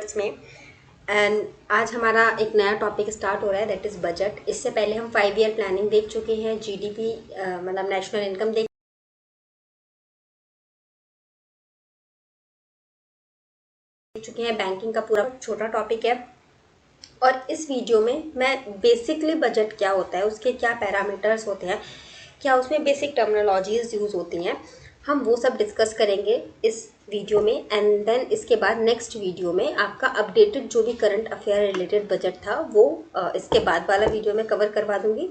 Subjects में। And आज हमारा एक नया टॉपिक स्टार्ट हो रहा है, दैट इज़ बजट। इससे पहले हम 5 ईयर प्लानिंग देख चुके हैं, जीडीपी मतलब नेशनल इनकम देख चुके हैं, बैंकिंग का पूरा छोटा टॉपिक है। और इस वीडियो में मैं बेसिकली बजट क्या होता है, उसके क्या पैरामीटर्स होते हैं, क्या उसमें बेसिक टर्मिनोलॉजीज यूज़ होती हैं, हम वो सब डिस्कस करेंगे इस वीडियो में। एंड देन इसके बाद नेक्स्ट वीडियो में आपका अपडेटेड जो भी करंट अफेयर रिलेटेड बजट था वो इसके बाद वाला वीडियो में कवर करवा दूंगी,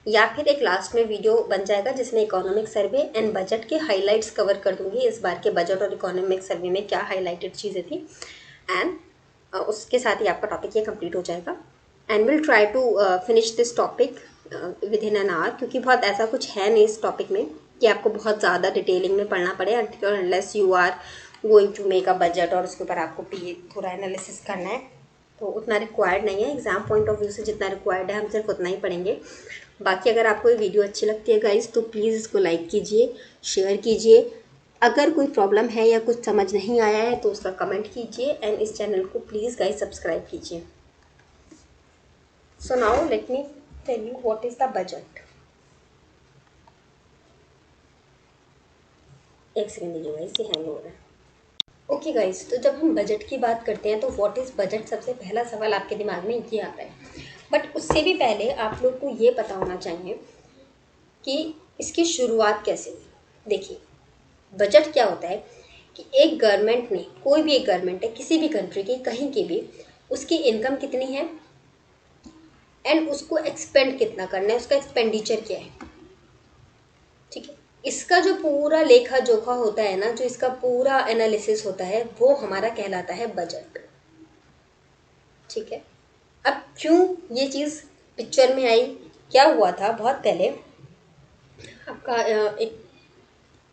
या फिर एक लास्ट में वीडियो बन जाएगा जिसमें इकोनॉमिक सर्वे एंड बजट के हाइलाइट्स कवर कर दूंगी। इस बार के बजट और इकोनॉमिक सर्वे में क्या हाईलाइटेड चीज़ें थी, एंड उसके साथ ही आपका टॉपिक ये कंप्लीट हो जाएगा। And will try to finish this topic within an hour, क्योंकि बहुत ऐसा कुछ है नहीं इस टॉपिक में कि आपको बहुत ज़्यादा डिटेलिंग में पढ़ना पड़े, unless you are going to make a budget और उसके ऊपर आपको पूरा एनालिसिस करना है, तो उतना रिक्वायर्ड नहीं है। एग्जाम पॉइंट ऑफ व्यू से जितना रिक्वायर्ड है हम सिर्फ उतना ही पढ़ेंगे। बाकी अगर आपको ये वीडियो अच्छी लगती है गाइज, तो प्लीज़ इसको लाइक कीजिए, शेयर कीजिए। अगर कोई प्रॉब्लम है या कुछ समझ नहीं आया है तो उसका कमेंट कीजिए, एंड इस चैनल को प्लीज़ गाइज सब्सक्राइब कीजिए। So now let me tell you what is the budget. एक सेकेंड दीजिए गाइज, ये हैंग हो रहा है। ओके गाइज, तो जब हम बजट की बात करते हैं तो व्हाट इज़ बजट, सबसे पहला सवाल आपके दिमाग में ये आता है। बट उससे भी पहले आप लोग को ये पता होना चाहिए कि इसकी शुरुआत कैसे हुई। देखिए, बजट क्या होता है कि एक गवर्नमेंट ने, कोई भी एक गवर्नमेंट है किसी भी कंट्री की, कहीं की भी, उसकी इनकम कितनी है एंड उसको एक्सपेंड कितना करना है, उसका एक्सपेंडिचर क्या है, ठीक है। इसका जो पूरा लेखा जोखा होता है ना, जो इसका पूरा एनालिसिस होता है, वो हमारा कहलाता है बजट, ठीक है। अब क्यों ये चीज़ पिक्चर में आई, क्या हुआ था बहुत पहले, आपका एक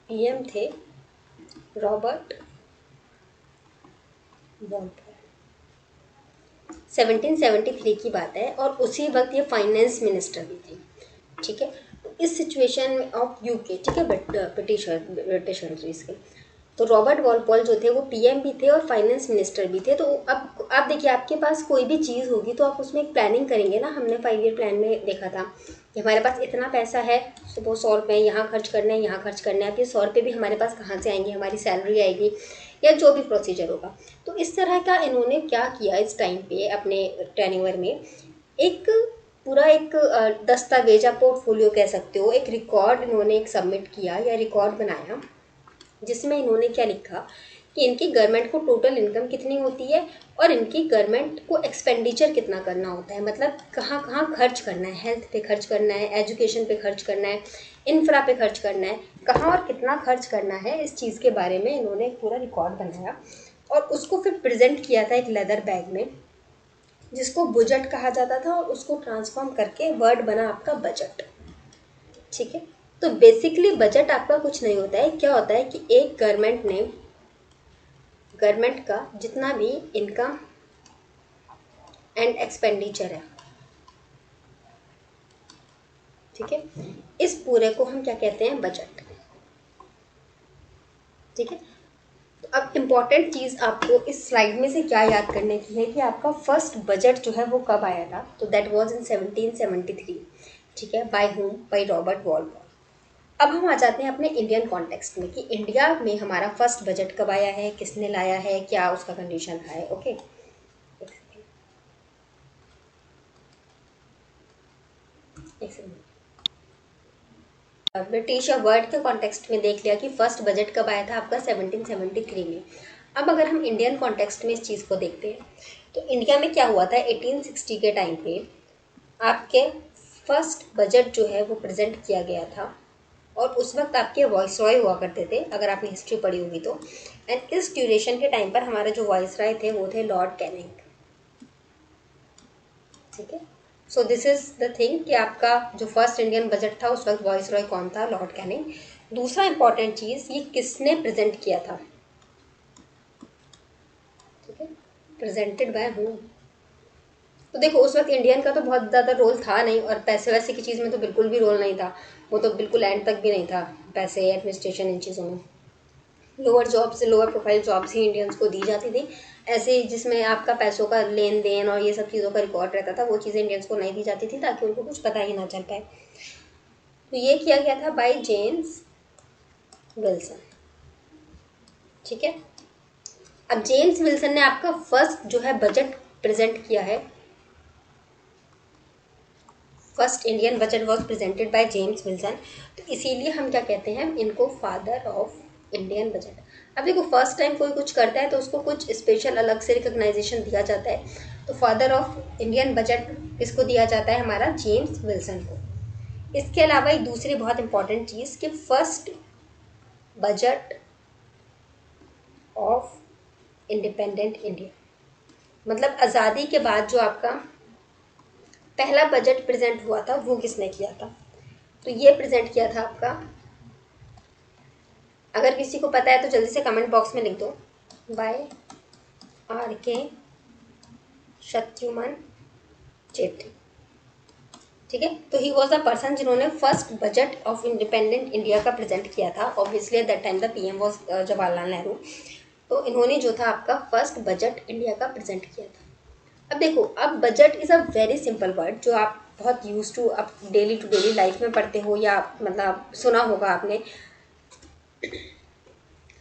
पीएम थे रॉबर्ट वॉल्टर, 1773 की बात है, और उसी वक्त ये फाइनेंस मिनिस्टर भी थे, ठीक है। तो इस सिचुएशन में ऑफ यूके, ठीक है, ब्रिटिश कंट्रीज के, तो रॉबर्ट वॉलपॉल जो थे वो पीएम भी थे और फाइनेंस मिनिस्टर भी थे। तो अब आप देखिए, आपके पास कोई भी चीज़ होगी तो आप उसमें एक प्लानिंग करेंगे ना। हमने 5 ईयर प्लान में देखा था कि हमारे पास इतना पैसा है, सुबह 100 रुपये यहाँ खर्च करना है, यहाँ खर्च करना है, फिर 100 रुपये भी हमारे पास कहाँ से आएंगे, हमारी सैलरी आएगी या जो भी प्रोसीजर होगा। तो इस तरह का इन्होंने क्या किया इस टाइम पे अपने टेन्योर में, एक पूरा एक दस्तावेज, आप पोर्टफोलियो कह सकते हो, एक रिकॉर्ड इन्होंने एक सबमिट किया या रिकॉर्ड बनाया, जिसमें इन्होंने क्या लिखा कि इनकी गवर्नमेंट को टोटल इनकम कितनी होती है और इनकी गवर्नमेंट को एक्सपेंडिचर कितना करना होता है, मतलब कहाँ कहाँ खर्च करना है, हेल्थ पे खर्च करना है, एजुकेशन पे खर्च करना है, इंफ्रा पे खर्च करना है, कहाँ और कितना खर्च करना है, इस चीज़ के बारे में इन्होंने एक पूरा रिकॉर्ड बनाया और उसको फिर प्रेजेंट किया था एक लेदर बैग में, जिसको बजट कहा जाता था, और उसको ट्रांसफॉर्म करके वर्ड बना आपका बजट, ठीक है। तो बेसिकली बजट आपका कुछ नहीं होता है, क्या होता है कि एक गवर्नमेंट का जितना भी इनकम एंड एक्सपेंडिचर है, ठीक है, इस पूरे को हम क्या कहते हैं, बजट, ठीक है। तो अब इम्पॉर्टेंट चीज़ आपको इस स्लाइड में से क्या याद करने की है कि आपका फर्स्ट बजट जो है वो कब आया था, तो दैट वाज इन 1773, ठीक है, bye home, by Robert Walpole. अब हम आ जाते हैं अपने इंडियन कॉन्टेक्स्ट में कि इंडिया में हमारा फर्स्ट बजट कब आया है, किसने लाया है, क्या उसका कंडीशन रहा है। ओके, एक सेकंड। ब्रिटिश या वर्ल्ड के कॉन्टेक्स्ट में देख लिया कि फर्स्ट बजट कब आया था आपका, 1773 में। अब अगर हम इंडियन कॉन्टेक्स्ट में इस चीज़ को देखते हैं तो इंडिया में क्या हुआ था, 1860 के टाइम पे आपके फर्स्ट बजट जो है वो प्रेजेंट किया गया था, और उस वक्त आपके वॉइस रॉय हुआ करते थे, अगर आपने हिस्ट्री पढ़ी होगी तो। एंड इस ड्यूरेशन के टाइम पर हमारे जो वॉइस रॉय थे वो थे लॉर्ड कैनिंग, ठीक है। सो दिस इज द थिंग कि आपका जो फर्स्ट इंडियन बजट था उस वक्त वॉइस रॉय कौन था, लॉर्ड कैनिंग। दूसरा इंपॉर्टेंट चीज़, ये किसने प्रेजेंट किया था, ठीक है, प्रेजेंटेड बाय हूम। तो देखो, उस वक्त इंडियन का तो बहुत ज़्यादा रोल था नहीं, और पैसे वैसे की चीज़ में तो बिल्कुल भी रोल नहीं था, वो तो बिल्कुल एंड तक भी नहीं था, पैसे एडमिनिस्ट्रेशन इन चीज़ों में। Lower jobs, lower profile jobs ही इंडियंस को दी जाती थी, ऐसे जिसमें आपका पैसों का लेन देन और ये सब चीज़ों का रिकॉर्ड रहता था, वो चीज़ें इंडियंस को नहीं दी जाती थी ताकि उनको कुछ पता ही ना चल पाए। तो ये किया गया था बाय जेम्स विल्सन। ठीक है, अब जेम्स विल्सन ने आपका फर्स्ट जो है बजट प्रेजेंट किया है। First Indian budget was presented by James Wilson. तो इसीलिए हम क्या कहते हैं इनको फादर ऑफ इंडियन बजट। अब देखो फर्स्ट टाइम कोई कुछ करता है तो उसको कुछ स्पेशल अलग से रिकॉग्नाइजेशन दिया जाता है। तो फादर ऑफ इंडियन बजट किसको दिया जाता है, हमारा जेम्स विल्सन को। इसके अलावा एक दूसरी बहुत इंपॉर्टेंट चीज़ कि first budget of independent India, मतलब आज़ादी के बाद जो आपका पहला बजट प्रेजेंट हुआ था वो किसने किया था, तो ये प्रेजेंट किया था आपका, अगर किसी को पता है तो जल्दी से कमेंट बॉक्स में लिख दो, बाय R.K. शत्रुघ्न चेत्री। ठीक है, तो ही वॉज द पर्सन जिन्होंने first budget of independent India का प्रेजेंट किया था। Obviously at that time the PM was Jawaharlal Nehru. तो इन्होंने जो था आपका फर्स्ट बजट इंडिया का प्रेजेंट किया था। अब देखो, अब budget is a very simple word जो आप बहुत यूज टू आप डेली टू डेली लाइफ में पढ़ते हो या मतलब सुना होगा आपने।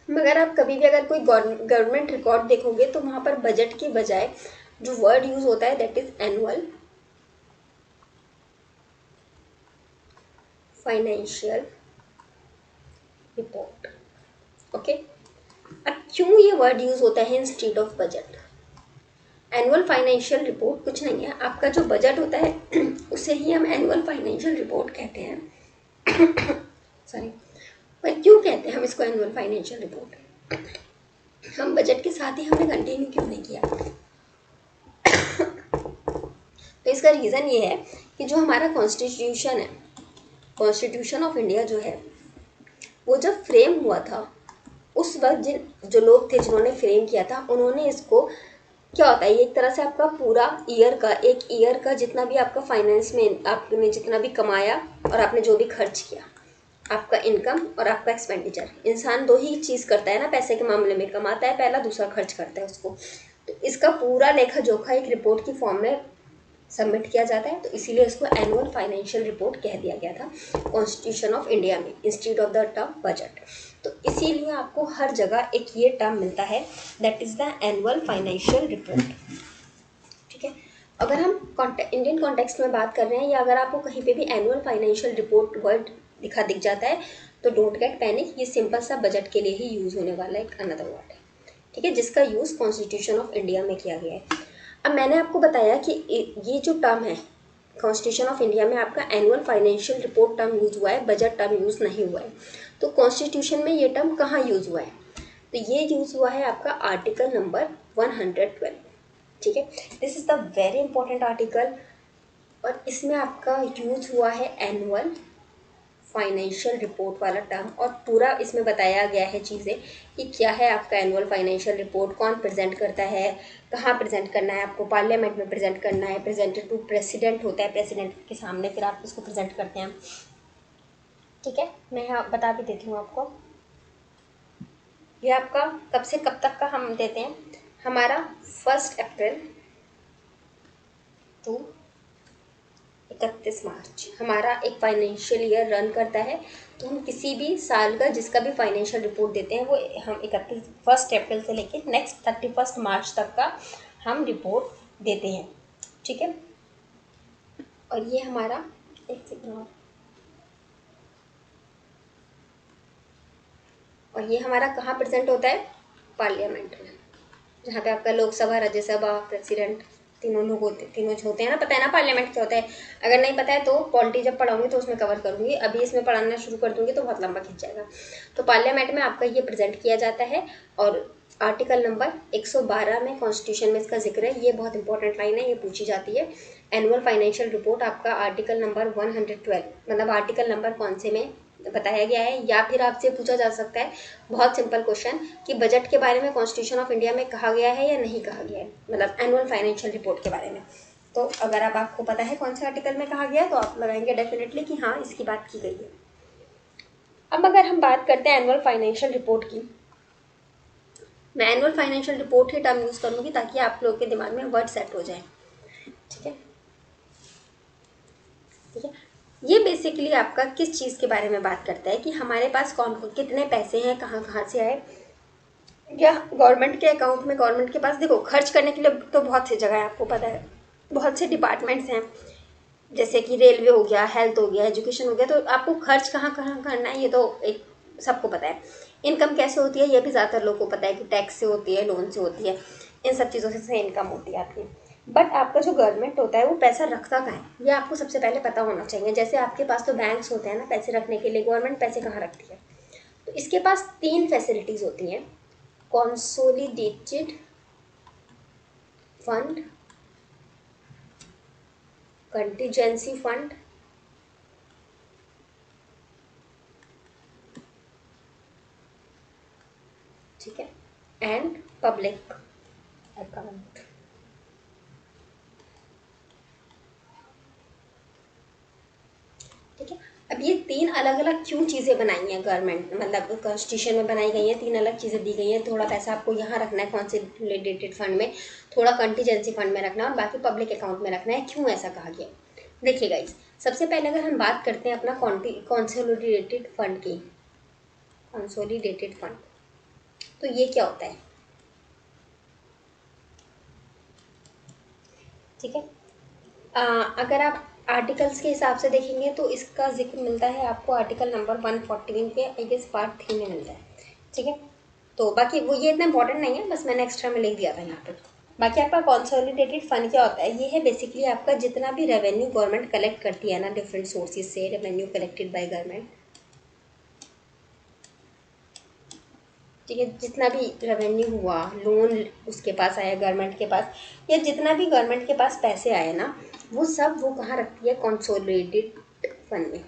मगर आप कभी भी अगर कोई गवर्नमेंट रिकॉर्ड देखोगे तो वहाँ पर बजट के बजाय जो वर्ड यूज होता है that is annual financial report. Okay, अब क्यों ये वर्ड यूज होता है instead of budget. Annual financial report कुछ नहीं है, आपका जो बजट होता है उसे ही हम एनुअल फाइनेंशियल रिपोर्ट कहते हैं। सॉरी, पर क्यों कहते हैं हम इसको एनुअल फाइनेंशियल रिपोर्ट, हम बजट के साथ ही हमने कंटिन्यू क्यों नहीं किया। तो इसका रीज़न ये है कि जो हमारा कॉन्स्टिट्यूशन है, कॉन्स्टिट्यूशन ऑफ इंडिया जो है, वो जब फ्रेम हुआ था उस वक्त जो लोग थे जिन्होंने फ्रेम किया था, उन्होंने इसको, क्या होता है ये एक तरह से आपका पूरा ईयर का, एक ईयर का जितना भी आपका फाइनेंस में आपने जितना भी कमाया और आपने जो भी खर्च किया, आपका इनकम और आपका एक्सपेंडिचर, इंसान दो ही चीज़ करता है ना पैसे के मामले में, कमाता है पहला, दूसरा खर्च करता है उसको। तो इसका पूरा लेखा जोखा एक रिपोर्ट की फॉर्म में सबमिट किया जाता है। तो इसीलिए इसको एनुअल फाइनेंशियल रिपोर्ट कह दिया गया था कॉन्स्टिट्यूशन ऑफ इंडिया में instead of the term budget. तो इसीलिए आपको हर जगह एक ये टर्म मिलता है that is the annual financial report. ठीक है, अगर हम इंडियन कॉन्टेक्स्ट में बात कर रहे हैं या अगर आपको कहीं पे भी एनुअल फाइनेंशियल रिपोर्ट वर्ड दिख जाता है तो डोंट गेट पैनिक, ये सिंपल सा बजट के लिए ही यूज़ होने वाला एक अनदर वर्ड है। ठीक है, जिसका यूज़ कॉन्स्टिट्यूशन ऑफ इंडिया में किया गया है। अब मैंने आपको बताया कि ये जो टर्म है कॉन्स्टिट्यूशन ऑफ इंडिया में आपका annual financial report term use हुआ है, बजट टर्म यूज़ नहीं हुआ है। तो कॉन्स्टिट्यूशन में ये टर्म कहाँ यूज़ हुआ है, तो ये यूज़ हुआ है आपका आर्टिकल नंबर 112। ठीक है, this is the very important article और इसमें आपका यूज़ हुआ है एनुअल फाइनेंशियल रिपोर्ट वाला टर्म और पूरा इसमें बताया गया है चीज़ें कि क्या है आपका एनुअल फाइनेंशियल रिपोर्ट, कौन प्रेजेंट करता है, कहाँ प्रेजेंट करना है, आपको पार्लियामेंट में प्रेजेंट करना है, प्रेजेंटेड टू प्रेसिडेंट होता है, प्रेसिडेंट के सामने फिर आप इसको प्रेजेंट करते हैं। ठीक है, मैं यहाँ बता भी देती हूँ आपको, ये आपका कब से कब तक का हम देते हैं, हमारा 1 अप्रैल टू 31 मार्च हमारा एक फाइनेंशियल ईयर रन करता है। तो हम किसी भी साल का जिसका भी फाइनेंशियल रिपोर्ट देते हैं वो हम 1 अप्रैल से लेके नेक्स्ट 31 मार्च तक का हम रिपोर्ट देते हैं। ठीक है, और ये हमारा एक सेकंड, और ये हमारा कहाँ प्रेजेंट होता है, पार्लियामेंट में, जहाँ पे आपका लोकसभा, राज्यसभा, प्रेसिडेंट तीनों लोग होते, तीनों जो होते हैं ना, पता है ना पार्लियामेंट क्या होता है। अगर नहीं पता है तो पॉलिटी जब पढ़ाऊंगी तो उसमें कवर करूंगी, अभी इसमें पढ़ाना शुरू कर दूंगी तो बहुत लंबा खिंच जाएगा। तो पार्लियामेंट में आपका ये प्रेजेंट किया जाता है और आर्टिकल नंबर 112 में कॉन्स्टिट्यूशन में इसका जिक्र है। ये बहुत इंपॉर्टेंट लाइन है, ये पूछी जाती है। एनुअल फाइनेंशियल रिपोर्ट आपका आर्टिकल नंबर 112, मतलब आर्टिकल नंबर कौन से में बताया गया है, या फिर आपसे पूछा जा सकता है बहुत सिंपल क्वेश्चन कि बजट के बारे में कॉन्स्टिट्यूशन ऑफ इंडिया में कहा गया है या नहीं कहा गया है, मतलब एनुअल फाइनेंशियल रिपोर्ट के बारे में। तो अगर अब आपको पता है कौन से आर्टिकल में कहा गया है तो आप लगाएंगे डेफिनेटली कि हाँ इसकी बात की गई है। अब अगर हम बात करते हैं एनुअल फाइनेंशियल रिपोर्ट की, मैं एनुअल फाइनेंशियल रिपोर्ट ही टर्म यूज़ करूँगी ताकि आप लोगों के दिमाग में वर्ड सेट हो जाए। ठीक है, ठीक है। ये बेसिकली आपका किस चीज़ के बारे में बात करता है कि हमारे पास कौन कितने पैसे हैं, कहाँ कहाँ से आए, या गवर्नमेंट के अकाउंट में, गवर्नमेंट के पास देखो खर्च करने के लिए तो बहुत सी जगह है, आपको पता है बहुत से डिपार्टमेंट्स हैं, जैसे कि रेलवे हो गया, हेल्थ हो गया, एजुकेशन हो गया, तो आपको खर्च कहाँ कहाँ करना है ये तो एक सबको पता है। इनकम कैसे होती है ये भी ज़्यादातर लोगों को पता है कि टैक्स से होती है, लोन से होती है, इन सब चीज़ों से इनकम होती है आपकी। बट आपका जो गवर्नमेंट होता है वो पैसा रखता कहाँ है ये आपको सबसे पहले पता होना चाहिए। जैसे आपके पास तो बैंक्स होते हैं ना पैसे रखने के लिए, गवर्नमेंट पैसे कहाँ रखती है? तो इसके पास 3 फैसिलिटीज़ होती हैं, कंसोलिडेटेड फंड, कंटीजेंसी फंड, ठीक है, एंड पब्लिक अकाउंट। ठीक है, अब ये 3 अलग अलग क्यों चीज़ें बनाई हैं गवर्नमेंट, मतलब कॉन्स्टिट्यूशन में बनाई गई हैं, 3 अलग चीज़ें दी गई हैं। थोड़ा पैसा आपको यहाँ रखना है कंसोलिडेटेड फंड में, थोड़ा कंटीजेंसी फंड में रखना है और बाकी पब्लिक अकाउंट में रखना है। क्यों ऐसा कहा गया? देखिए गाइस, सबसे पहले अगर हम बात करते हैं अपना कंसोलिडेटेड फंड की, कंसोलिडेटेड फंड, तो ये क्या होता है? ठीक है, अगर आप आर्टिकल्स के हिसाब से देखेंगे तो इसका जिक्र मिलता है आपको आर्टिकल नंबर 114 के आई गेस पार्ट 3 में मिलता है। ठीक है, तो बाकी वो ये इतना इंपॉर्टेंट नहीं है, बस मैंने एक्स्ट्रा में लिख दिया था यहाँ पे। बाकी आपका कंसोलिडेटेड फंड क्या होता है? ये है बेसिकली आपका जितना भी रेवेन्यू गवर्नमेंट कलेक्ट करती है ना, डिफरेंट सोर्सेज से रेवेन्यू कलेक्टेड बाय गवर्नमेंट, ठीक है, जितना भी रेवेन्यू हुआ, लोन उसके पास आया गवर्नमेंट के पास, या जितना भी गवर्नमेंट के पास पैसे आए ना, वो सब वो कहाँ रखती है? कंसोलिडेटेड फंड में।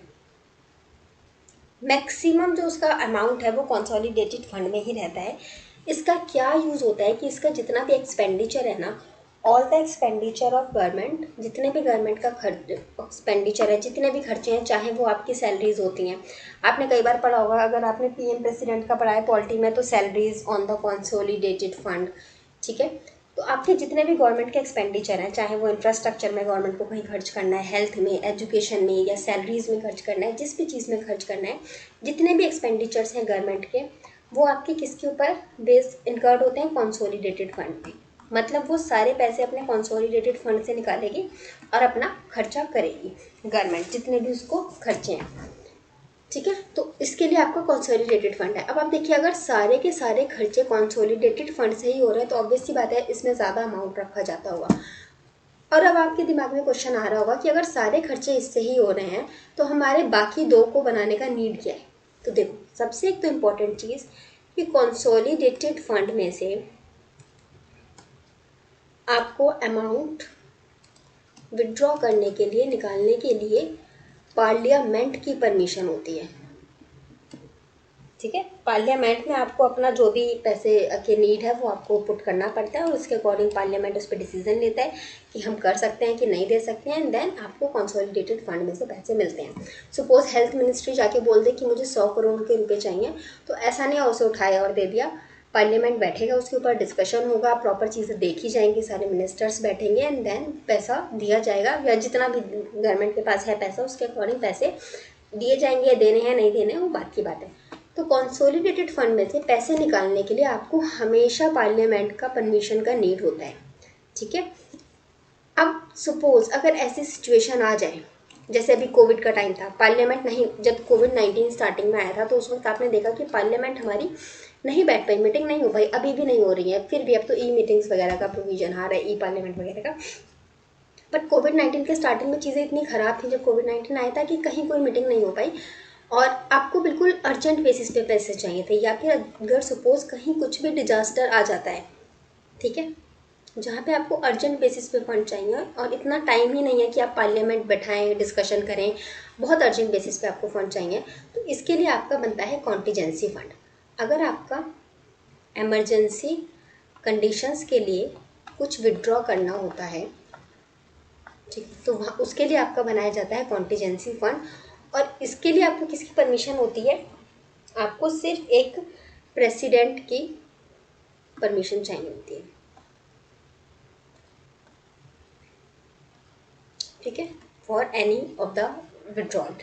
मैक्सिमम जो उसका अमाउंट है वो कंसोलिडेटेड फंड में ही रहता है। इसका क्या यूज़ होता है कि इसका जितना भी एक्सपेंडिचर है ना, all the expenditure of government, जितने भी गवर्नमेंट का खर्च एक्सपेंडिचर है, जितने भी खर्चे हैं, चाहे वो आपकी सैलरीज होती हैं, आपने कई बार पढ़ा होगा, अगर आपने पीएम प्रेसिडेंट का पढ़ा है पॉलिटी में, तो salaries on the consolidated fund. ठीक है, तो आपके जितने भी गवर्नमेंट के एक्सपेंडिचर हैं, चाहे वो इंफ्रास्ट्रक्चर में गवर्नमेंट को कहीं खर्च करना है, हेल्थ में, एजुकेशन में, या सैलरीज में खर्च करना है, जिस भी चीज़ में खर्च करना है, जितने भी एक्सपेंडिचर्स हैं गवर्नमेंट के, वो आपके किसके ऊपर बेस इनकर्ड होते हैं? कंसोलिडेटेड फंड में। मतलब वो सारे पैसे अपने कंसोलिडेटेड फंड से निकालेगी और अपना खर्चा करेगी गवर्नमेंट, जितने भी उसको खर्चे हैं। ठीक है, तो इसके लिए आपका कंसोलिडेटेड फंड है। अब आप देखिए, अगर सारे के सारे खर्चे कंसोलिडेटेड फंड से ही हो रहे हैं तो ऑब्वियस सी बात है इसमें ज़्यादा अमाउंट रखा जाता होगा। और अब आपके दिमाग में क्वेश्चन आ रहा होगा कि अगर सारे खर्चे इससे ही हो रहे हैं तो हमारे बाकी 2 को बनाने का नीड क्या है? तो देखो, सबसे एक तो इम्पॉर्टेंट चीज़ कि कंसोलिडेटेड फंड में से आपको अमाउंट विड्रॉ करने के लिए, निकालने के लिए पार्लियामेंट की परमिशन होती है। ठीक है, पार्लियामेंट में आपको अपना जो भी पैसे के नीड है वो आपको पुट करना पड़ता है और उसके अकॉर्डिंग पार्लियामेंट उस पर डिसीजन लेता है कि हम कर सकते हैं कि नहीं दे सकते हैं, एंड देन आपको कंसोलिडेटेड फंड में से पैसे मिलते हैं। सपोज हेल्थ मिनिस्ट्री जाके बोल दे कि मुझे 100 करोड़ के रुपए चाहिए, तो ऐसा नहीं है उसे उठाया और दे दिया। पार्लियामेंट बैठेगा, उसके ऊपर डिस्कशन होगा, प्रॉपर चीज़ें देखी जाएंगी, सारे मिनिस्टर्स बैठेंगे, एंड देन पैसा दिया जाएगा, या जितना भी गवर्नमेंट के पास है पैसा उसके अकॉर्डिंग पैसे दिए जाएंगे, या देने हैं नहीं देने वो बात की बात है। तो कंसोलिडेटेड फंड में से पैसे निकालने के लिए आपको हमेशा पार्लियामेंट का परमिशन का नीड होता है। ठीक है, अब सपोज अगर ऐसी सिचुएशन आ जाए, जैसे अभी कोविड का टाइम था, पार्लियामेंट नहीं, जब कोविड-19 स्टार्टिंग में आया था तो उस वक्त आपने देखा कि पार्लियामेंट हमारी नहीं बैठ पाई, मीटिंग नहीं हो पाई, अभी भी नहीं हो रही है, फिर भी अब तो ई मीटिंग्स वगैरह का प्रोविजन आ रहा है, ई पार्लियामेंट वगैरह का। बट कोविड-19 के स्टार्टिंग में चीज़ें इतनी ख़राब थी जब कोविड-19 आया था कि कहीं कोई मीटिंग नहीं हो पाई और आपको बिल्कुल अर्जेंट बेसिस पे पैसे चाहिए थे, या फिर अगर सपोज कहीं कुछ भी डिजास्टर आ जाता है, ठीक है, जहाँ पे आपको अर्जेंट बेसिस पे फंड चाहिए और इतना टाइम ही नहीं है कि आप पार्लियामेंट बैठाएं, डिस्कशन करें, बहुत अर्जेंट बेसिस पे आपको फंड चाहिए, तो इसके लिए आपका बनता है कॉन्टीजेंसी फंड। अगर आपका एमरजेंसी कंडीशंस के लिए कुछ विड्रॉ करना होता है, ठीक है, तो वहाँ उसके लिए आपका बनाया जाता है कॉन्टीजेंसी फंड। और इसके लिए आपको किसकी परमिशन होती है? आपको सिर्फ एक प्रेसिडेंट की परमिशन चाहिए होती है, ठीक है, for any of the withdrawal.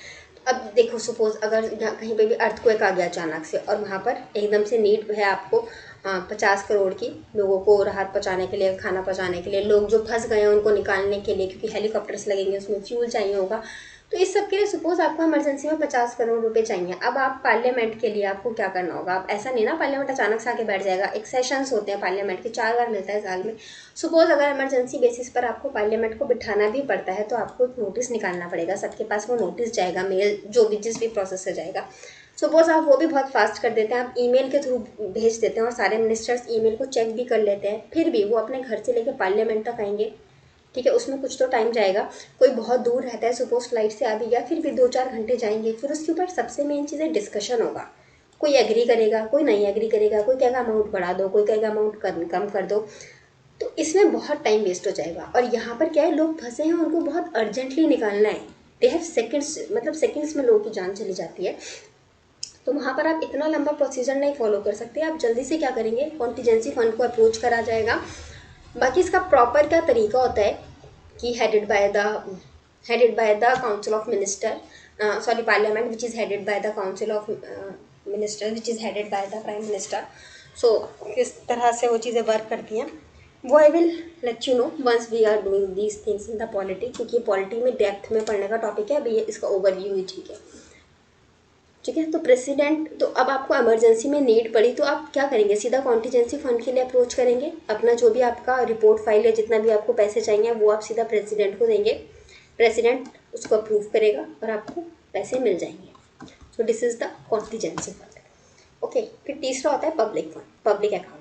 अब देखो सपोज अगर कहीं पे भी अर्थक्वेक आ गया अचानक से और वहाँ पर एकदम से नीड है आपको 50 करोड़ की, लोगों को राहत पहुँचाने के लिए, खाना पहुँचाने के लिए, लोग जो फंस गए हैं उनको निकालने के लिए, क्योंकि हेलीकॉप्टर्स लगेंगे, उसमें फ्यूल चाहिए होगा, तो इस सब के लिए सपोज आपको इमरजेंसी में 50 करोड़ रुपए चाहिए। अब आप पार्लियामेंट के लिए आपको क्या करना होगा, आप ऐसा नहीं ना पार्लियामेंट अचानक से आके बैठ जाएगा, एक सेशंस होते हैं पार्लियामेंट के, 4 बार मिलता है साल में। सपोज अगर इमरजेंसी बेसिस पर आपको पार्लियामेंट को बिठाना भी पड़ता है तो आपको एक नोटिस निकालना पड़ेगा, सबके पास वो नोटिस जाएगा, मेल जो भी जिस भी प्रोसेस से जाएगा। सपोज आप वो भी बहुत फास्ट कर देते हैं, आप ईमेल के थ्रू भेज देते हैं और सारे मिनिस्टर्स ईमेल को चेक भी कर लेते हैं, फिर भी वो अपने घर से लेकर पार्लियामेंट तक आएंगे, ठीक है, उसमें कुछ तो टाइम जाएगा। कोई बहुत दूर रहता है, सपोज फ्लाइट से आ भी गया, फिर भी 2-4 घंटे जाएंगे। फिर उसके ऊपर सबसे मेन चीज़ है डिस्कशन होगा, कोई एग्री करेगा, कोई नहीं एग्री करेगा, कोई कहेगा अमाउंट बढ़ा दो, कोई कहेगा अमाउंट कम कर दो, तो इसमें बहुत टाइम वेस्ट हो जाएगा। और यहाँ पर क्या है, लोग फंसे हैं, उनको बहुत अर्जेंटली निकालना है, दे हैव सेकेंड्स, मतलब सेकेंड्स में लोगों की जान चली जाती है। तो वहाँ पर आप इतना लंबा प्रोसीजर नहीं फॉलो कर सकते। आप जल्दी से क्या करेंगे, कॉन्टीजेंसी फंड को अप्रोच करा जाएगा। बाकी इसका प्रॉपर क्या तरीका होता है कि headed by the council of minister, sorry parliament which is headed by the council of minister which is headed by the prime minister। so किस तरह से वो चीज़ें वर्क करती हैं वो I will let you know once we are doing these things in the polity, क्योंकि polity में डेप्थ में पढ़ने का टॉपिक है, अभी ये इसका ओवरव्यू ही ठीक है, ठीक है। तो प्रेसिडेंट, तो अब आपको इमरजेंसी में नीड पड़ी तो आप क्या करेंगे, सीधा कॉन्टीजेंसी फंड के लिए अप्रोच करेंगे, अपना जो भी आपका रिपोर्ट फाइल है, जितना भी आपको पैसे चाहिए वो आप सीधा प्रेसिडेंट को देंगे, प्रेसिडेंट उसको अप्रूव करेगा और आपको पैसे मिल जाएंगे। सो this is the contingency fund, okay. फिर तीसरा होता है public fund, public account.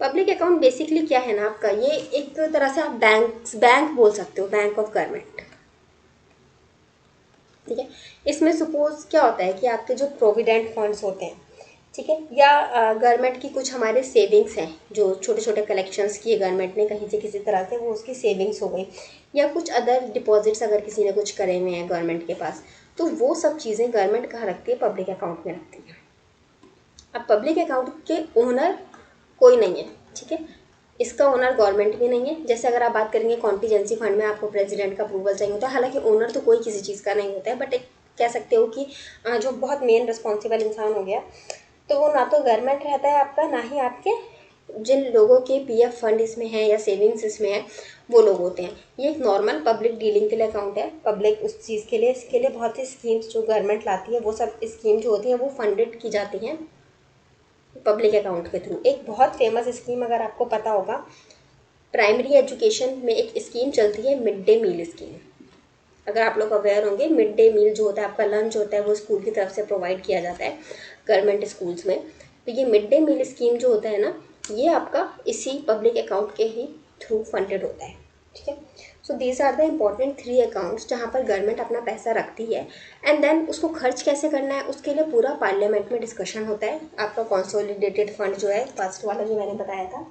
Public account basically क्या है ना आपका, ये एक तरह से आप बैंक बोल सकते हो, बैंक ऑफ गवर्नमेंट, ठीक है। इसमें सपोज क्या होता है कि आपके जो प्रोविडेंट फंड्स होते हैं, ठीक है, या गवर्नमेंट की कुछ हमारे सेविंग्स हैं, जो छोटे छोटे कलेक्शंस किए गवर्नमेंट ने कहीं से किसी तरह से, वो उसकी सेविंग्स हो गई, या कुछ अदर डिपॉजिट्स अगर किसी ने कुछ करे हुए हैं गवर्नमेंट के पास, तो वो सब चीज़ें गवर्नमेंट कहाँ रखती है, पब्लिक अकाउंट में रखती है। अब पब्लिक अकाउंट के ओनर कोई नहीं है, ठीक है, इसका ओनर गवर्नमेंट भी नहीं है। जैसे अगर आप बात करेंगे कॉन्टीजेंसी फंड में आपको प्रेसिडेंट का अप्रूवल चाहिए होता है, हालांकि ओनर तो कोई किसी चीज़ का नहीं होता है, बट एक कह सकते हो कि जो बहुत मेन रिस्पॉन्सिबल इंसान हो गया, तो वो ना तो गवर्नमेंट रहता है आपका, ना ही आपके जिन लोगों के पीएफ फंड इसमें है या सेविंग्स इसमें है वो लोग होते हैं। ये एक नॉर्मल पब्लिक डीलिंग के लिए अकाउंट है, पब्लिक उस चीज़ के लिए, इसके लिए बहुत सी स्कीम्स जो गवर्नमेंट लाती है वो सब स्कीम जो होती हैं वो फंडेड की जाती हैं पब्लिक अकाउंट के थ्रू। एक बहुत फेमस स्कीम अगर आपको पता होगा, प्राइमरी एजुकेशन में एक स्कीम चलती है, मिड डे मील स्कीम। अगर आप लोग अवेयर होंगे, मिड डे मील जो होता है आपका लंच होता है वो स्कूल की तरफ से प्रोवाइड किया जाता है गवर्नमेंट स्कूल्स में। तो ये मिड डे मील स्कीम जो होता है ना, ये आपका इसी पब्लिक अकाउंट के ही थ्रू फंडेड होता है, ठीक है। So these are the important 3 accounts जहाँ पर गवर्नमेंट अपना पैसा रखती है, एंड देन उसको खर्च कैसे करना है उसके लिए पूरा पार्लियामेंट में डिस्कशन होता है। आपका कंसोलिडेटेड फंड जो है, फर्स्ट वाला जो मैंने बताया था,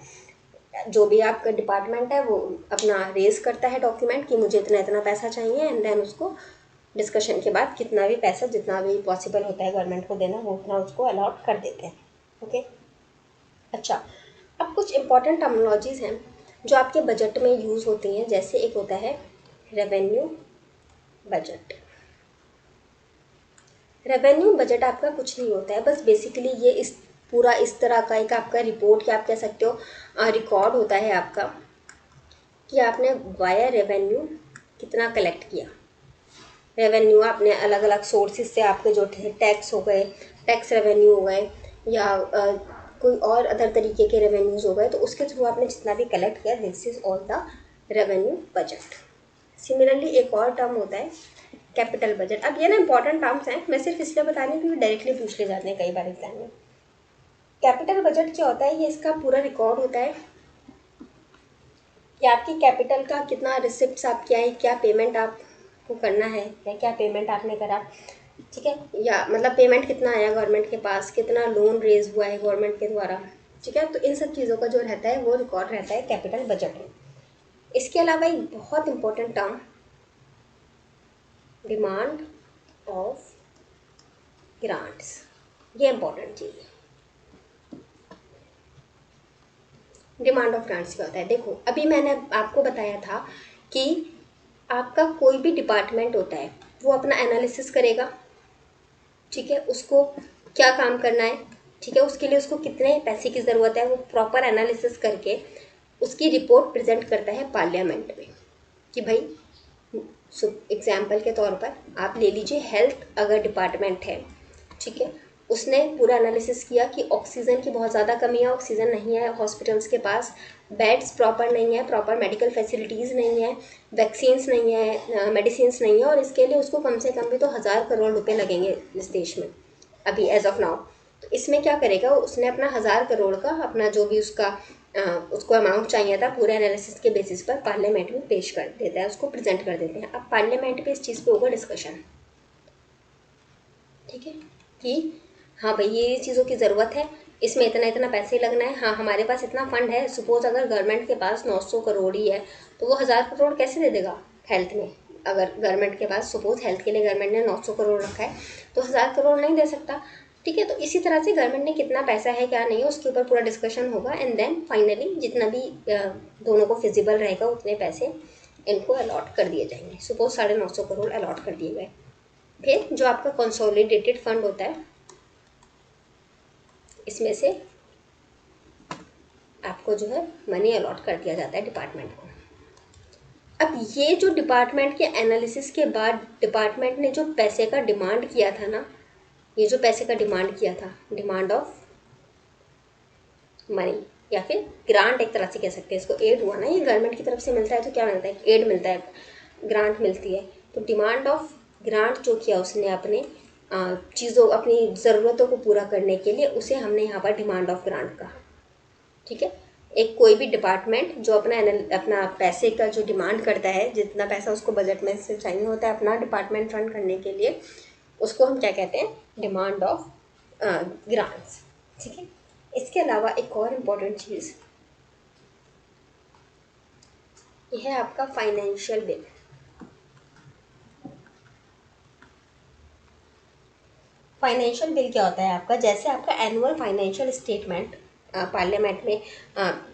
जो भी आपका डिपार्टमेंट है वो अपना रेज करता है डॉक्यूमेंट कि मुझे इतना इतना पैसा चाहिए, एंड देन उसको डिस्कशन के बाद कितना भी पैसा, जितना भी पॉसिबल होता है गवर्नमेंट को देना, वो उतना उसको अलॉट कर देते हैं, ओके। अच्छा, अब कुछ इंपॉर्टेंट टर्मिनोलॉजीज़ हैं जो आपके बजट में यूज़ होती हैं। जैसे एक होता है रेवेन्यू बजट। रेवेन्यू बजट आपका कुछ नहीं होता है, बस बेसिकली ये इस पूरा इस तरह का एक आपका रिपोर्ट, क्या आप कह सकते हो रिकॉर्ड होता है आपका, कि आपने वाया रेवेन्यू कितना कलेक्ट किया। रेवेन्यू आपने अलग अलग सोर्सेज से, आपके जो टैक्स हो गए, टैक्स रेवेन्यू हो गए, या कोई और अदर तरीके के रेवेन्यूज़ हो गए, तो उसके थ्रू आपने जितना भी कलेक्ट किया, this is all the revenue budget. Similarly एक और टर्म होता है कैपिटल बजट। अब ये ना इंपॉर्टेंट टर्म्स हैं, मैं सिर्फ इसलिए बता रही हूँ क्योंकि डायरेक्टली पूछ ले जाते हैं कई बार एग्जाम में। कैपिटल बजट क्या होता है, ये इसका पूरा रिकॉर्ड होता है कि आपकी कैपिटल का कितना रिसिप्ट्स आपके आई, क्या पेमेंट आपको करना है या क्या पेमेंट आपने करा, ठीक है, या मतलब पेमेंट कितना आया गवर्नमेंट के पास, कितना लोन रेज हुआ है गवर्नमेंट के द्वारा, ठीक है। तो इन सब चीज़ों का जो रहता है वो रिकॉर्ड रहता है कैपिटल बजट में। इसके अलावा एक बहुत important term, demand of grants, ये इंपॉर्टेंट चीज़ है। डिमांड ऑफ ग्रांट्स क्या होता है? देखो, अभी मैंने आपको बताया था कि आपका कोई भी डिपार्टमेंट होता है वो अपना एनालिसिस करेगा, ठीक है, उसको क्या काम करना है, ठीक है, उसके लिए उसको कितने पैसे की ज़रूरत है, वो प्रॉपर एनालिसिस करके उसकी रिपोर्ट प्रेजेंट करता है पार्लियामेंट में कि भाई, एग्जाम्पल के तौर पर आप ले लीजिए, हेल्थ अगर डिपार्टमेंट है, ठीक है, उसने पूरा एनालिसिस किया कि ऑक्सीजन की बहुत ज़्यादा कमी है, ऑक्सीजन नहीं है हॉस्पिटल्स के पास, बेड्स प्रॉपर नहीं है, प्रॉपर मेडिकल फैसिलिटीज़ नहीं है, वैक्सीन्स नहीं है, मेडिसिन्स नहीं है, और इसके लिए उसको कम से कम भी तो 1,000 करोड़ रुपए लगेंगे इस देश में अभी एज ऑफ नाउ। तो इसमें क्या करेगा, उसने अपना 1,000 करोड़ का अपना जो भी उसको अमाउंट चाहिए था पूरे एनालिसिस के बेसिस पर पार्लियामेंट में पेश कर देता है, उसको प्रेजेंट कर देते हैं। अब पार्लियामेंट पे इस चीज़ पे होगा डिस्कशन, ठीक है, कि हाँ भाई ये चीज़ों की ज़रूरत है, इसमें इतना इतना पैसे लगना है, हाँ हमारे पास इतना फंड है। सपोज अगर गवर्नमेंट के पास 900 करोड़ ही है तो वो 1,000 करोड़ कैसे दे देगा हेल्थ में? अगर गवर्नमेंट के पास, सपोज हेल्थ के लिए गवर्नमेंट ने 900 करोड़ रखा है तो 1,000 करोड़ नहीं दे सकता, ठीक है। तो इसी तरह से गवर्नमेंट ने कितना पैसा है क्या नहीं है उसके ऊपर पूरा डिस्कशन होगा, एंड देन फाइनली जितना भी दोनों को फिजिबल रहेगा उतने पैसे इनको अलॉट कर दिए जाएंगे। सपोज 950 करोड़ अलॉट कर दिए गए। फिर जो आपका कंसोलिडेटेड फंड होता है, इसमें से आपको जो है मनी अलॉट कर दिया जाता है डिपार्टमेंट को। अब ये जो डिपार्टमेंट के एनालिसिस के बाद डिपार्टमेंट ने जो पैसे का डिमांड किया था ना, ये जो पैसे का डिमांड किया था, डिमांड ऑफ मनी या फिर ग्रांट एक तरह से कह सकते हैं इसको, एड हुआ ना, ये गवर्नमेंट की तरफ से मिलता है तो क्या मिलता है, एड मिलता है, ग्रांट मिलती है। तो डिमांड ऑफ ग्रांट जो किया उसने अपने चीज़ों, अपनी ज़रूरतों को पूरा करने के लिए, उसे हमने यहाँ पर डिमांड ऑफ ग्रांट कहा, ठीक है। एक कोई भी डिपार्टमेंट जो अपना पैसे का जो डिमांड करता है, जितना पैसा उसको बजट में से चाहिए होता है अपना डिपार्टमेंट रन करने के लिए, उसको हम क्या कहते हैं, डिमांड ऑफ ग्रांट्स, ठीक है। इसके अलावा एक और इम्पॉर्टेंट चीज़, यह है आपका फाइनेंशियल बिल। फाइनेंशियल बिल क्या होता है आपका, जैसे आपका एनुअल फाइनेंशियल स्टेटमेंट पार्लियामेंट में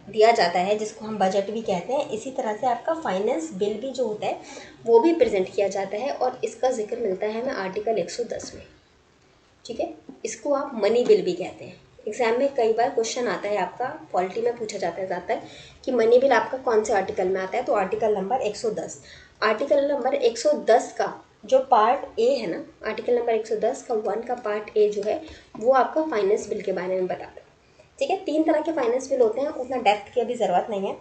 दिया जाता है, जिसको हम बजट भी कहते हैं, इसी तरह से आपका फाइनेंस बिल भी जो होता है वो भी प्रेजेंट किया जाता है, और इसका जिक्र मिलता है हमें आर्टिकल 110 में, ठीक है। इसको आप मनी बिल भी कहते हैं। एग्जाम में कई बार क्वेश्चन आता है आपका, पॉलिटी में पूछा जाता है ज़्यादातर कि मनी बिल आपका कौन से आर्टिकल में आता है, तो आर्टिकल नंबर 110। आर्टिकल नंबर 110 का जो पार्ट ए है ना, आर्टिकल नंबर 110 का 1 का पार्ट ए जो है वो आपका फाइनेंस बिल के बारे में बताता है, ठीक है। 3 तरह के फाइनेंस बिल होते हैं, उतना डेप्थ की अभी ज़रूरत नहीं है,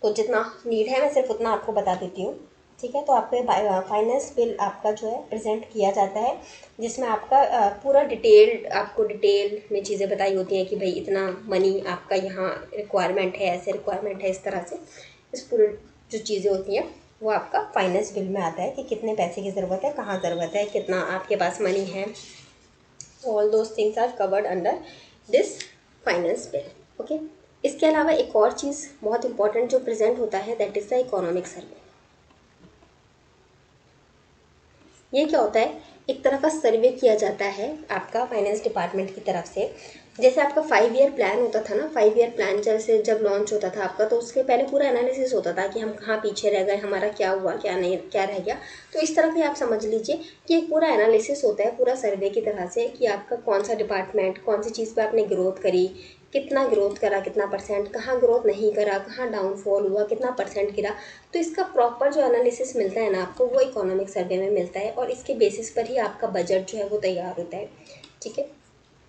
तो जितना नीड है मैं सिर्फ उतना आपको बता देती हूँ, ठीक है। तो आपका फाइनेंस बिल आपका जो है प्रेजेंट किया जाता है, जिसमें आपका पूरा आपको डिटेल में चीज़ें बताई होती हैं कि भाई इतना मनी आपका यहाँ रिक्वायरमेंट है, ऐसे रिक्वायरमेंट है, इस तरह से इस पूरे जो चीज़ें होती हैं वो आपका फाइनेंस बिल में आता है कि कितने पैसे की ज़रूरत है, कहाँ ज़रूरत है, कितना आपके पास मनी है, all those things are covered under this finance bill, okay. इसके अलावा एक और चीज़ बहुत इंपॉर्टेंट जो प्रेजेंट होता है, that is the economic survey. ये क्या होता है, एक तरह का सर्वे किया जाता है आपका फाइनेंस डिपार्टमेंट की तरफ से। जैसे आपका 5 ईयर प्लान होता था ना, 5 ईयर प्लान जैसे जब लॉन्च होता था आपका, तो उसके पहले पूरा एनालिसिस होता था कि हम कहाँ पीछे रह गए, हमारा क्या हुआ, क्या नहीं, क्या रह गया। तो इस तरह से आप समझ लीजिए कि एक पूरा एनालिसिस होता है पूरा सर्वे की तरह से, कि आपका कौन सा डिपार्टमेंट कौन सी चीज़ पर आपने ग्रोथ करी, कितना ग्रोथ करा, कितना परसेंट, कहाँ ग्रोथ नहीं करा, कहाँ डाउनफॉल हुआ, कितना परसेंट गिरा। तो इसका प्रॉपर जो एनालिसिस मिलता है ना आपको, वो इकोनॉमिक सर्वे में मिलता है, और इसके बेसिस पर ही आपका बजट जो है वो तैयार होता है, ठीक है,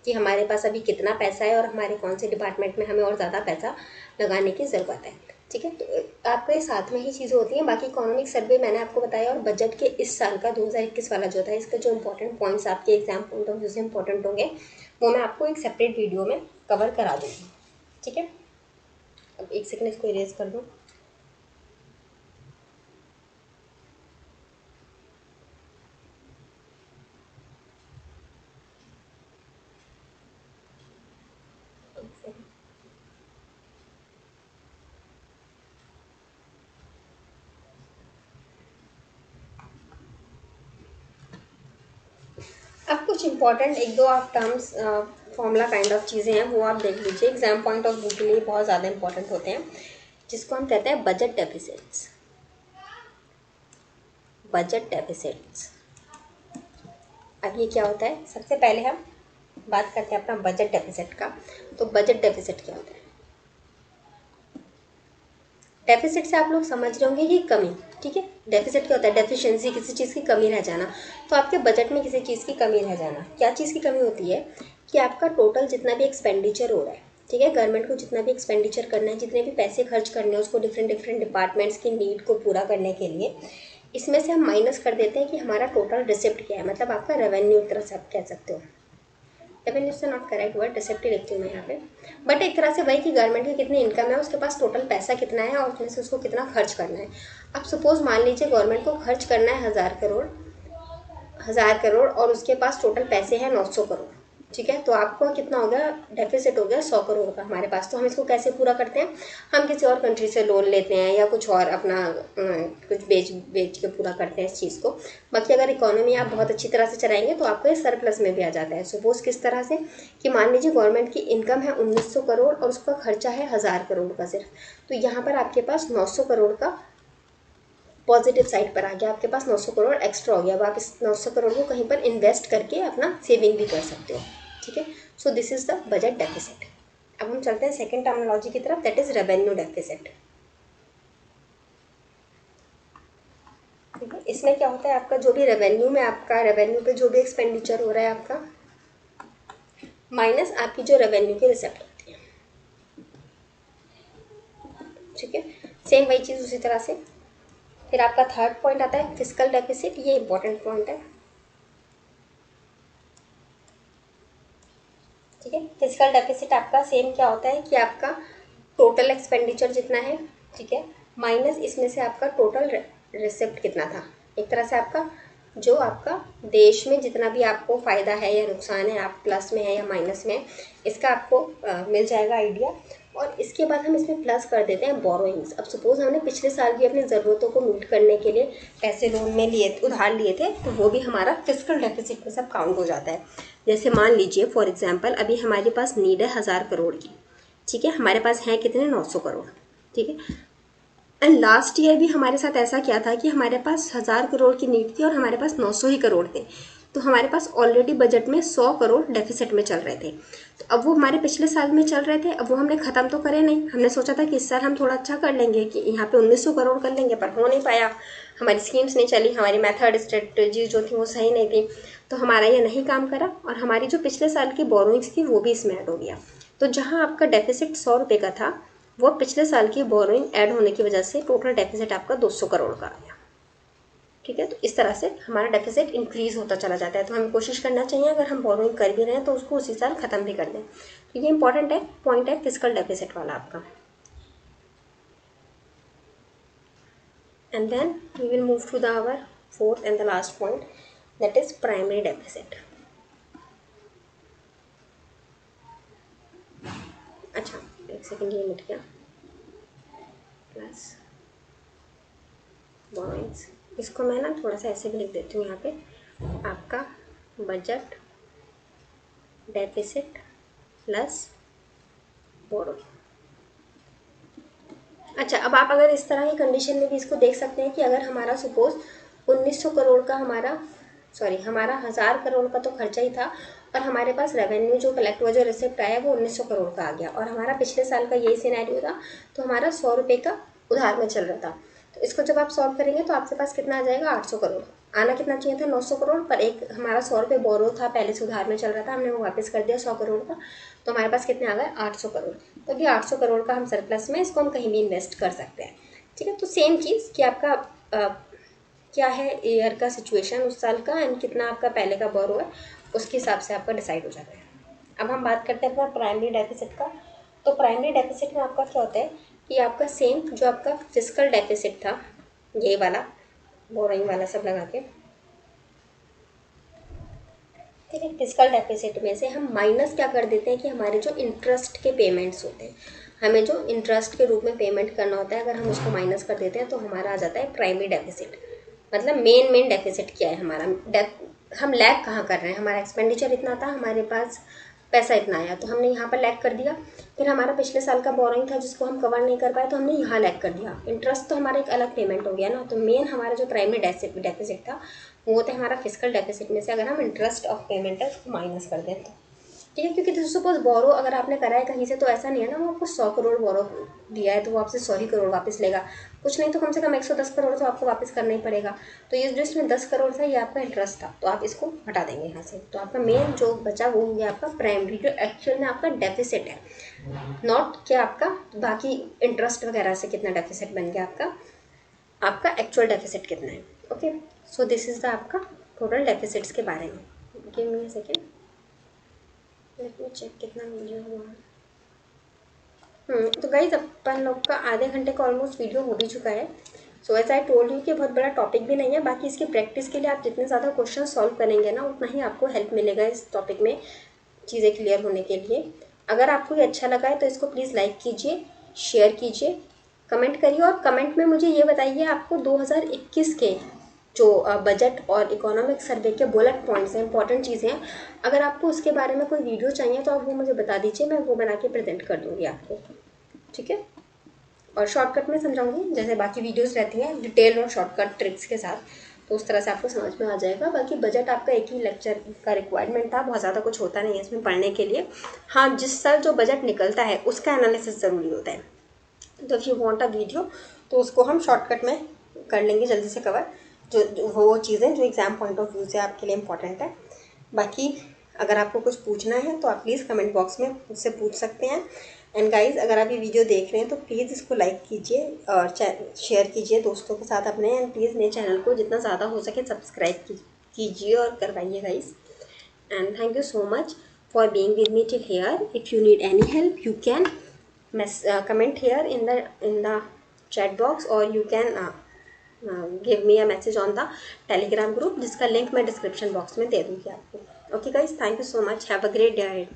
कि हमारे पास अभी कितना पैसा है और हमारे कौन से डिपार्टमेंट में हमें और ज़्यादा पैसा लगाने की ज़रूरत है, ठीक है। तो आपके साथ में ही चीज़ें होती हैं। बाकी इकोनॉमिक सर्वे मैंने आपको बताया, और बजट के इस साल का 2021 वाला जो था, इसका जो इंपॉर्टेंट पॉइंट्स आपके एग्जाम पॉइंट ऑफ व्यू से इंपॉर्टेंट होंगे वो मैं आपको एक सेपरेट वीडियो में कवर करा दूँगी, ठीक है। अब एक सेकंड इसको इरेज कर दूँ। अब कुछ इम्पॉर्टेंट एक दो आप टर्म्स फॉर्मूला काइंड ऑफ चीज़ें हैं वो आप देख लीजिए, एग्जाम पॉइंट ऑफ व्यू के लिए बहुत ज़्यादा इंपॉर्टेंट होते हैं, जिसको हम कहते हैं बजट डेफिसिट्स। बजट डेफिसिट्स, अब ये क्या होता है, सबसे पहले हम बात करते हैं अपना बजट डेफिसिट का। तो बजट डेफिसिट क्या होता है? डेफिसिट से आप लोग समझ रहे होंगे कि कमी, ठीक है। डेफिसिट क्या होता है? डेफिशिएंसी, किसी चीज़ की कमी रह जाना। तो आपके बजट में किसी चीज़ की कमी रह जाना, क्या चीज़ की कमी होती है कि आपका टोटल जितना भी एक्सपेंडिचर हो रहा है, ठीक है, गवर्नमेंट को जितना भी एक्सपेंडिचर करना है, जितने भी पैसे खर्च करने हैं उसको डिफरेंट डिफरेंट डिपार्टमेंट्स की नीड को पूरा करने के लिए, इसमें से हम माइनस कर देते हैं कि हमारा टोटल रिसिप्ट क्या है, मतलब आपका रेवेन्यू एक तरह से आप कह सकते हो। रेवेन्यू से नॉट करेक्ट वर्ड, रिसिप्ट ही लिखती हूँ मैं यहाँ पे, बट एक तरह से वही कि गवर्नमेंट की कितनी इनकम है, उसके पास टोटल पैसा कितना है और उसमें से उसको कितना खर्च करना है। अब सपोज मान लीजिए गवर्नमेंट को खर्च करना है 1000 करोड़ और उसके पास टोटल पैसे हैं 900 करोड़, ठीक है। तो आपको कितना हो गया? डेफिसिट हो गया 100 करोड़ का हमारे पास। तो हम इसको कैसे पूरा करते हैं? हम किसी और कंट्री से लोन लेते हैं या कुछ और अपना कुछ बेच के पूरा करते हैं इस चीज़ को। बाकी अगर इकोनॉमी आप बहुत अच्छी तरह से चलाएंगे तो आपको ये सरप्लस में भी आ जाता है। सपोज किस तरह से कि मान लीजिए गवर्नमेंट की इनकम है 1900 करोड़ और उसका खर्चा है 1000 करोड़ का सिर्फ, तो यहाँ पर आपके पास 900 करोड़ का पॉजिटिव साइड पर आ गया, आपके पास 900 करोड़ एक्स्ट्रा हो गया। अब आप इस 900 करोड़ को कहीं पर इन्वेस्ट करके अपना सेविंग भी कर सकते हो, ठीक है। सो this is the budget deficit. अब हम चलते हैं सेकंड टर्मिनोलॉजी की तरफ, दैट इज रेवेन्यू डेफिसिट। ठीक है, इसमें क्या होता है, आपका जो भी रेवेन्यू में, आपका रेवेन्यू पे जो भी एक्सपेंडिचर हो रहा है आपका, माइनस आपकी जो रेवेन्यू की रिसिप्ट होती है, ठीक है। सेम वही चीज़ उसी तरह से। फिर आपका थर्ड पॉइंट आता है फिस्कल डेफिसिट, ये इंपॉर्टेंट पॉइंट है, ठीक है। फिस्कल डेफिसिट आपका सेम क्या होता है कि आपका टोटल एक्सपेंडिचर जितना है, ठीक है, माइनस इसमें से आपका टोटल रिसिप्ट कितना था। एक तरह से आपका जो आपका देश में जितना भी आपको फ़ायदा है या नुकसान है, आप प्लस में है या माइनस में है, इसका आपको मिल जाएगा आइडिया। और इसके बाद हम इसमें प्लस कर देते हैं बोरोइंग्स। अब सपोज हमने पिछले साल की अपनी ज़रूरतों को मीट करने के लिए पैसे लोन में लिए, उधार लिए थे, तो वो भी हमारा फिस्कल डेफिसिट में सब काउंट हो जाता है। जैसे मान लीजिए फॉर एग्जांपल अभी हमारे पास नीड है 1000 करोड़ की, ठीक है, हमारे पास है कितने? 900 करोड़, ठीक है। एंड लास्ट ईयर भी हमारे साथ ऐसा क्या था कि हमारे पास 1000 करोड़ की नीड थी और हमारे पास 900 ही करोड़ थे, तो हमारे पास ऑलरेडी बजट में 100 करोड़ डेफिसिट में चल रहे थे। तो अब वो हमारे पिछले साल में चल रहे थे, अब वो हमने ख़त्म तो करे नहीं, हमने सोचा था कि इस साल हम थोड़ा अच्छा कर लेंगे, कि यहाँ पे 1900 करोड़ कर लेंगे, पर हो नहीं पाया, हमारी स्कीम्स नहीं चली, हमारी मेथड स्ट्रेटजी जो थी वो सही नहीं थी, तो हमारा ये नहीं काम करा और हमारी जो पिछले साल की बोरोइंग्स थी वो भी इसमें ऐड हो गया। तो जहाँ आपका डेफिसिट 100 रुपये का था, वो पिछले साल की बोरोइंग ऐड होने की वजह से टोटल डेफिसिट आपका 200 करोड़ का आ गया, ठीक है। तो इस तरह से हमारा डेफिसिट इंक्रीज होता चला जाता है। तो हमें कोशिश करना चाहिए अगर हम बोरोइंग कर भी रहे हैं तो उसको उसी साल ख़त्म भी कर दें। तो ये इंपॉर्टेंट है, पॉइंट है फिस्कल डेफिसिट वाला आपका। And then we will move to the our fourth and the last point, that is primary deficit. अच्छा एक सेकेंड, ये मिट गया, प्लस बोरोइंग्स, इसको मैं ना थोड़ा सा ऐसे भी लिख देती हूँ यहाँ पे, आपका बजट डेफिसिट प्लस बोरोइंग। अच्छा, अब आप अगर इस तरह की कंडीशन में भी इसको देख सकते हैं कि अगर हमारा सपोज 1900 करोड़ का हमारा 1000 करोड़ का तो खर्चा ही था और हमारे पास रेवेन्यू जो कलेक्ट हुआ, जो रिसिप्ट आया वो 1900 करोड़ का आ गया और हमारा पिछले साल का यही सिनेरियो था, तो हमारा 100 रुपये का उधार में चल रहा था। तो इसको जब आप सॉल्व करेंगे तो आपके पास कितना आ जाएगा? 800 करोड़। आना कितना चाहिए था? 900 करोड़, पर एक हमारा 100 रुपये बोरो था, पहले से उधार में चल रहा था, हमने वो वापस कर दिया 100 करोड़ का, तो हमारे पास कितने आ गए? 800 करोड़। तो अभी 800 करोड़ का हम सरप्लस में, इसको हम कहीं भी इन्वेस्ट कर सकते हैं, ठीक है। तो सेम चीज़ कि आपका क्या है ईयर का सिचुएशन उस साल का एंड कितना आपका पहले का बोरो है, उसके हिसाब से आपका डिसाइड हो जाता है। अब हम बात करते हैं अपना प्राइमरी डेफिसिट का। तो प्राइमरी डेफिसिट में आपका क्या होता है कि आपका सेम जो आपका फिस्कल डेफिसिट था, ये वाला बोरोइंग वाला सब लगा के, ठीक है, फिस्कल डेफिसिट में से हम माइनस क्या कर देते हैं कि हमारे जो इंटरेस्ट के पेमेंट्स होते हैं, हमें जो इंटरेस्ट के रूप में पेमेंट करना होता है, अगर हम उसको माइनस कर देते हैं तो हमारा आ जाता है प्राइमरी डेफिसिट। मतलब मेन डेफिसिट क्या है हमारा, हम लैग कहाँ कर रहे हैं, हमारा एक्सपेंडिचर इतना था, हमारे पास पैसा इतना आया, तो हमने यहाँ पर लैग कर दिया। फिर हमारा पिछले साल का बोरोइंग था जिसको हम कवर नहीं कर पाए, तो हमने यहाँ लैग कर दिया। इंटरेस्ट तो हमारा एक अलग पेमेंट हो गया ना। तो मेन हमारा जो प्राइमरी डेफिसिट था वो था हमारा फिजिकल डेफिसिट में से अगर हम इंटरेस्ट ऑफ पेमेंट है उसको माइनस कर दें तो ठीक है। क्योंकि सपोज बोरो अगर आपने करा है कहीं से, तो ऐसा नहीं है ना वो आपको 100 करोड़ बोरो दिया है तो वो आपसे 100 ही करोड़ वापस लेगा, कुछ नहीं तो कम से कम 110 करोड़ तो आपको वापस करना ही पड़ेगा। तो ये जो इसमें 10 करोड़ था ये आपका इंटरेस्ट था, तो आप इसको हटा देंगे यहाँ से। तो आपका मेन जो बचा वो हो गया आपका प्राइमरी, जो एक्चुअल में आपका डेफिसिट है, नॉट क्या आपका बाकी इंटरेस्ट वगैरह से कितना डेफिसिट बन गया आपका एक्चुअल डेफिसिट कितना है। Okay, so this is the आपका टोटल डेफिसिट्स के बारे में। Give me a second, let me check कितना वीडियो हुआ। तो गाइज अपन लोग का आधे घंटे का ऑलमोस्ट वीडियो हो भी चुका है। So as I told you कि बहुत बड़ा टॉपिक भी नहीं है, बाकी इसकी प्रैक्टिस के लिए आप जितने ज़्यादा क्वेश्चन सॉल्व करेंगे ना उतना ही आपको हेल्प मिलेगा इस टॉपिक में चीज़ें क्लियर होने के लिए। अगर आपको ये अच्छा लगा है तो इसको प्लीज़ लाइक कीजिए, शेयर कीजिए, कमेंट करिए और कमेंट में मुझे ये बताइए आपको 2021 के जो बजट और इकोनॉमिक सर्वे के बुलेट पॉइंट्स हैं, इंपॉर्टेंट चीज़ें हैं, अगर आपको उसके बारे में कोई वीडियो चाहिए तो आप वो मुझे बता दीजिए, मैं वो बना के प्रेजेंट कर दूँगी आपको, ठीक है। और शॉर्टकट में समझाऊंगी जैसे बाकी वीडियोस रहती हैं, डिटेल और शॉर्टकट ट्रिक्स के साथ, तो उस तरह से आपको समझ में आ जाएगा। बाकी बजट आपका एक ही लेक्चर का रिक्वायरमेंट था, बहुत ज़्यादा कुछ होता नहीं है इसमें पढ़ने के लिए। हाँ, जिस साल जो बजट निकलता है उसका एनालिसिस ज़रूरी होता है। तो if you want a video तो उसको हम शॉर्टकट में कर लेंगे जल्दी से कवर, जो वो चीज़ें जो एग्ज़ाम पॉइंट ऑफ व्यू से आपके लिए इम्पॉर्टेंट है। बाकी अगर आपको कुछ पूछना है तो आप प्लीज़ कमेंट बॉक्स में मुझसे पूछ सकते हैं। एंड गाइज अगर आप ये वीडियो देख रहे हैं तो प्लीज़ इसको लाइक कीजिए और शेयर कीजिए दोस्तों के साथ अपने, एंड प्लीज़ मेरे चैनल को जितना ज़्यादा हो सके सब्सक्राइब कीजिए और करवाइए guys. And thank you so much for being with me till here. If you need any help you can comment here in the chat box, or you can give me a message on the telegram group जिसका link मैं description box में दे दूँगी आपको। Okay guys, thank you so much, have a great day.